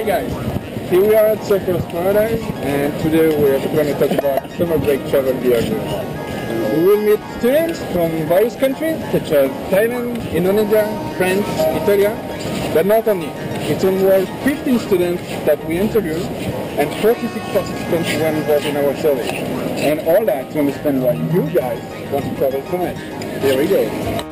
guys, here we are at Surfer's Paradise, and today we're going to talk about summer break travel behavior. We will meet students from various countries such as Thailand, Indonesia, France, Italy, but not only. It involved 15 students that we interviewed and 46 participants were involved in our survey. And all that to understand why you guys want to travel so much. Here we go.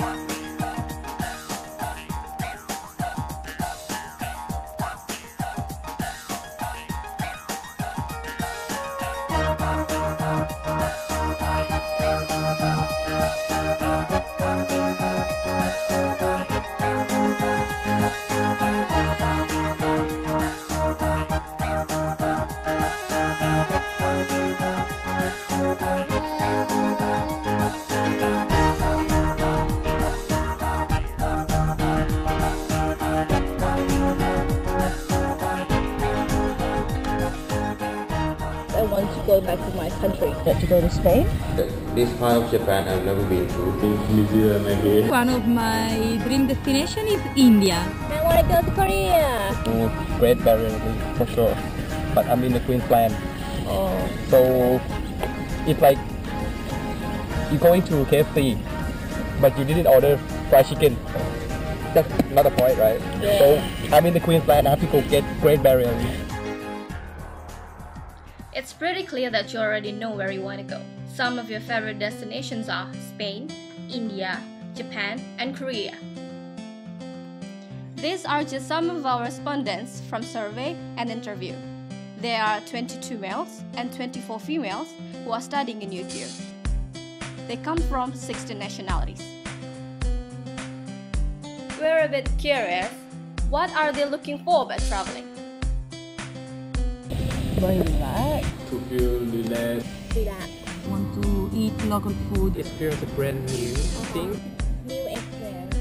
I want to go back to my country. To go to Spain. This part of Japan I've never been to. Tunisia maybe. One of my dream destination is India. I want to go to Korea. Great Barrier Reef for sure, but I'm in the Queensland. Oh. So it's like you're going to KFC, but you didn't order fried chicken. That's not the point, right? Yeah. So I'm in the Queensland. I have to go get Great Barrier Reef. It's pretty clear that you already know where you want to go. Some of your favorite destinations are Spain, India, Japan, and Korea. These are just some of our respondents from survey and interview. There are 22 males and 24 females who are studying in UQ. They come from 16 nationalities. We're a bit curious, what are they looking for by traveling? What do you like? To feel relaxed. Relax. Want to eat local food. Experience a brand new thing. New experience.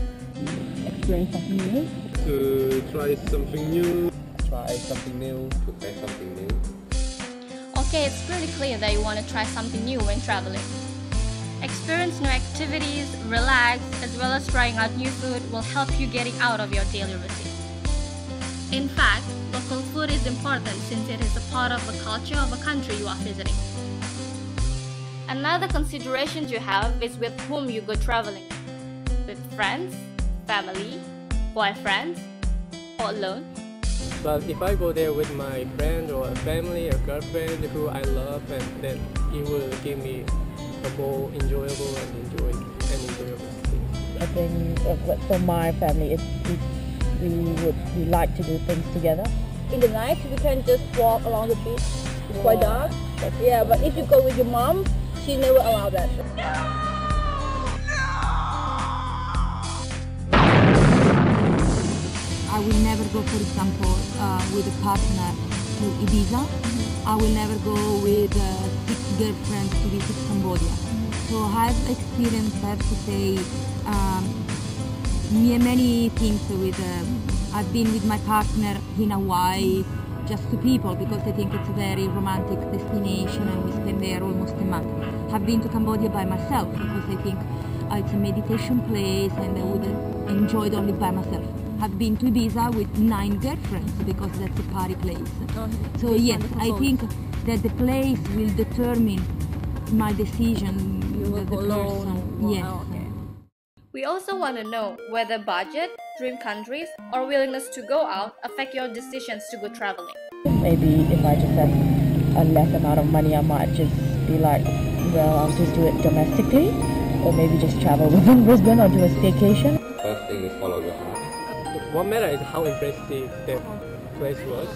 Experience something new. To try something new. Try something new. To try something new. Okay, it's pretty clear that you want to try something new when traveling. Experience new activities, relax, as well as trying out new food will help you getting out of your daily routine. In fact, local food is important since it is a part of the culture of a country you are visiting. Another consideration to have is with whom you go traveling. With friends, family, boyfriends, or alone. But if I go there with my friend or a family or girlfriend who I love, and then it will give me a more enjoyable thing. I think for my family, we like to do things together. In the night, we can just walk along the beach. It's quite dark. Yeah, but if you go with your mom, she never allow that. I will never go, for example, with a partner to Ibiza. I will never go with 6 girlfriends to visit Cambodia. So I've experienced, I have to say, many things with. I've been with my partner in Hawaii, just 2 people, because I think it's a very romantic destination and we spend there almost a month. I've been to Cambodia by myself because I think it's a meditation place and I would enjoy it only by myself. I've been to Ibiza with 9 girlfriends because that's a party place. So yes, I think that the place will determine my decision. You will go alone. Yes. We also want to know whether budget, dream countries, or willingness to go out affect your decisions to go traveling. Maybe if I just have a less amount of money, I might just be like, well, I'll just do it domestically, or maybe just travel within Brisbane or do a staycation. First thing is follow your heart. What matters is how impressive the place was,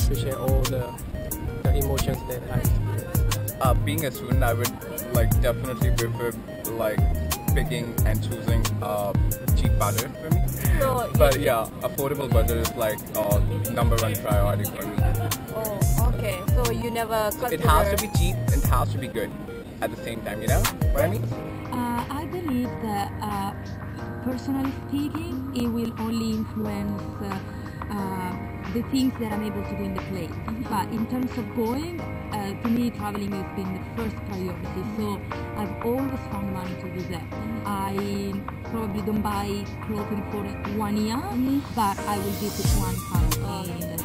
to share all the emotions that I experienced. Being a student, I would definitely prefer picking and choosing cheap budget for me. So, but yeah, affordable budget is number 1 priority for me. Oh, okay. So you never consider... It has to be cheap and it has to be good at the same time, you know what I mean? I believe that, personally speaking, it will only influence the things that I'm able to do in the place. But in terms of going, to me traveling has been the first priority. So I've always found money to do that. I probably don't buy clothing for 1 year, but I will visit one country in the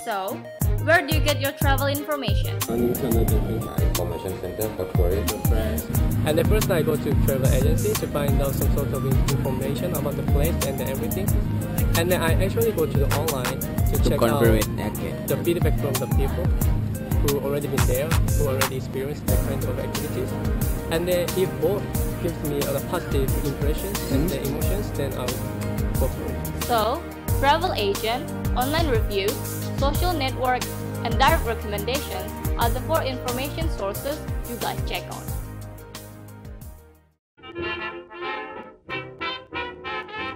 So, where do you get your travel information? On internet, information center, corporate, friends. And at first I go to travel agency to find out some sort of information about the place and everything. And then I actually go to the online to check out the feedback from the people who already been there, who already experienced that kind of activities. And then if both gives me a positive impression and the emotions, then I'll go for it. So, travel agent, online reviews, social networks, and direct recommendations are the 4 information sources you guys check on.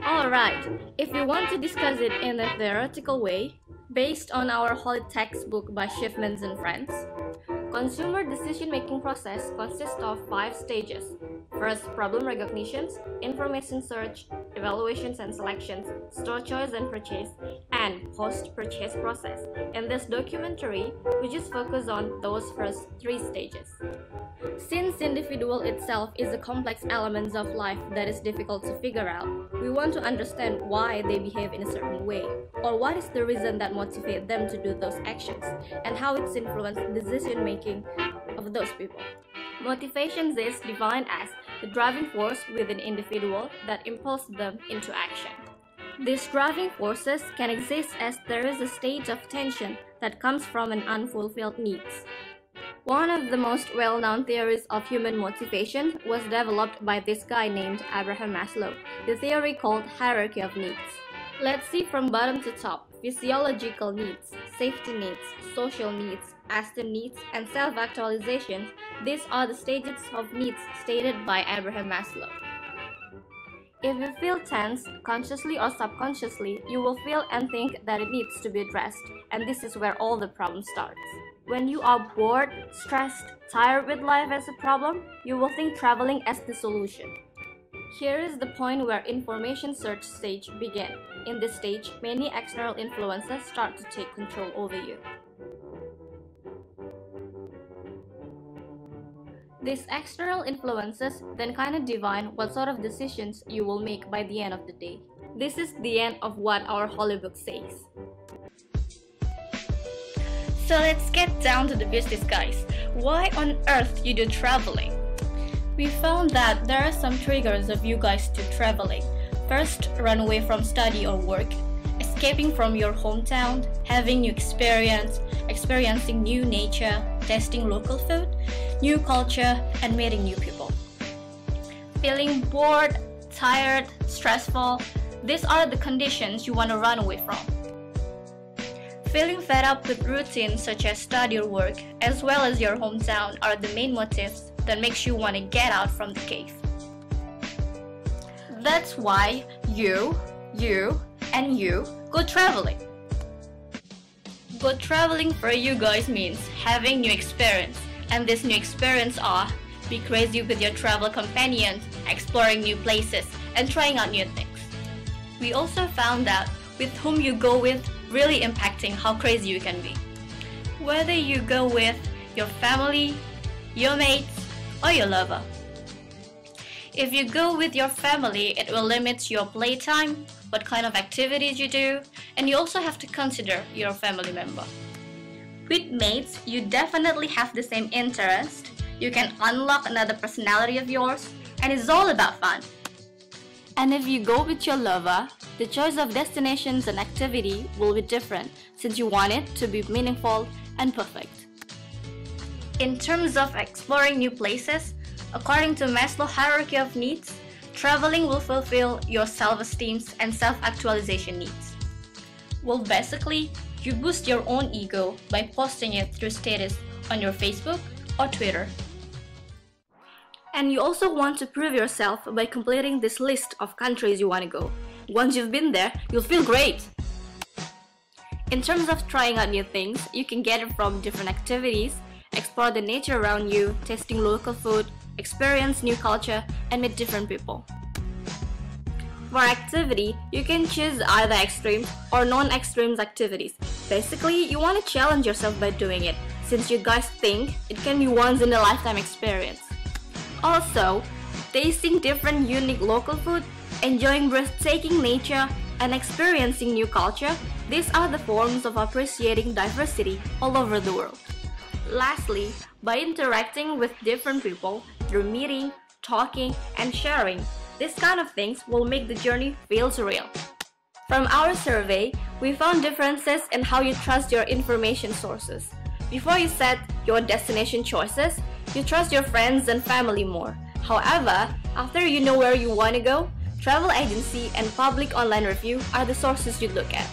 Alright, if we want to discuss it in a theoretical way, based on our holy textbook by Schiffmans and friends, consumer decision-making process consists of 5 stages. First, problem recognitions, information search, evaluations and selections, store choice and purchase, and post-purchase process. In this documentary, we just focus on those first 3 stages. Since individual itself is a complex element of life that is difficult to figure out, we want to understand why they behave in a certain way, or what is the reason that motivates them to do those actions, and how it's influenced decision-making of those people. Motivations is defined as the driving force within an individual that impels them into action. These driving forces can exist as there is a state of tension that comes from an unfulfilled needs. One of the most well-known theories of human motivation was developed by this guy named Abraham Maslow, the theory called hierarchy of needs. Let's see from bottom to top: physiological needs, safety needs, social needs, esteem needs, and self-actualization. These are the stages of needs stated by Abraham Maslow. If you feel tense, consciously or subconsciously, you will feel and think that it needs to be addressed, and this is where all the problem starts. When you are bored, stressed, tired with life as a problem, you will think traveling as the solution. Here is the point where information search stage begins. In this stage, many external influences start to take control over you. These external influences then kind of define what sort of decisions you will make by the end of the day. This is the end of what our holy book says. So let's get down to the business, guys. Why on earth you do traveling? We found that there are some triggers of you guys to traveling. First, run away from study or work, escaping from your hometown, having new experience, experiencing new nature, tasting local food, new culture, and meeting new people. Feeling bored, tired, stressful, these are the conditions you want to run away from. Feeling fed up with routines such as study or work, as well as your hometown, are the main motives that makes you want to get out from the cave. That's why you, and you go traveling. Go traveling for you guys means having new experience, and this new experience are be crazy with your travel companions, exploring new places, and trying out new things. We also found that with whom you go with really impacting how crazy you can be. Whether you go with your family, your mates, or your lover. If you go with your family, it will limit your playtime, what kind of activities you do, and you also have to consider your family member. With mates, you definitely have the same interest, you can unlock another personality of yours, and it's all about fun. And if you go with your lover, the choice of destinations and activity will be different since you want it to be meaningful and perfect. In terms of exploring new places, according to Maslow's hierarchy of needs, traveling will fulfill your self-esteem and self-actualization needs. Well, basically, you boost your own ego by posting it through status on your Facebook or Twitter. And you also want to prove yourself by completing this list of countries you want to go. Once you've been there, you'll feel great! In terms of trying out new things, you can get it from different activities, explore the nature around you, tasting local food, experience new culture, and meet different people. For activity, you can choose either extreme or non-extreme activities. Basically, you want to challenge yourself by doing it, since you guys think it can be once-in-a-lifetime experience. Also, tasting different unique local food, enjoying breathtaking nature, and experiencing new culture, these are the forms of appreciating diversity all over the world. Lastly, by interacting with different people through meeting, talking, and sharing, these kind of things will make the journey feel real. From our survey, we found differences in how you trust your information sources. Before you set your destination choices, you trust your friends and family more. However, after you know where you want to go, travel agency and public online review are the sources you look at.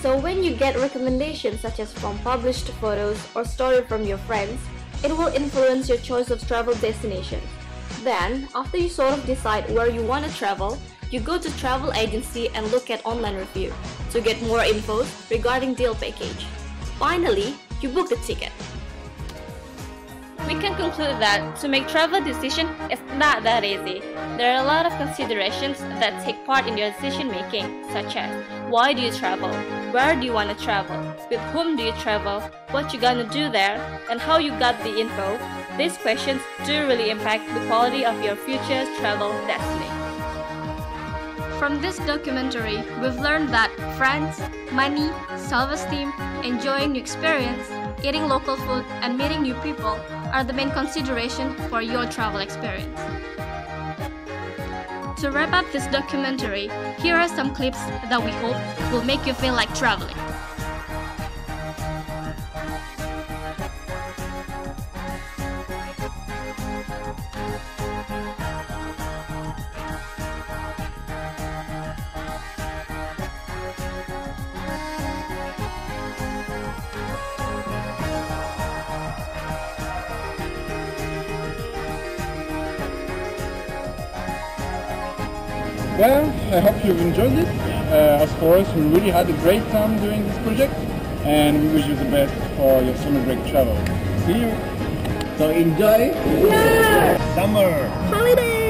So when you get recommendations such as from published photos or stories from your friends, it will influence your choice of travel destinations. Then, after you sort of decide where you want to travel, you go to travel agency and look at online review to get more info regarding deal package. Finally, you book the ticket. We can conclude that to make travel decision is not that easy. There are a lot of considerations that take part in your decision making, such as why do you travel, where do you want to travel, with whom do you travel, what you gonna do there, and how you got the info. These questions do really impact the quality of your future travel destiny. From this documentary, we've learned that friends, money, self-esteem, enjoying new experience, eating local food, and meeting new people are the main consideration for your travel experience. To wrap up this documentary, here are some clips that we hope will make you feel like traveling. Well, I hope you've enjoyed it. As for us, we really had a great time doing this project, and we wish you the best for your summer break travel. See you! So enjoy summer Holiday!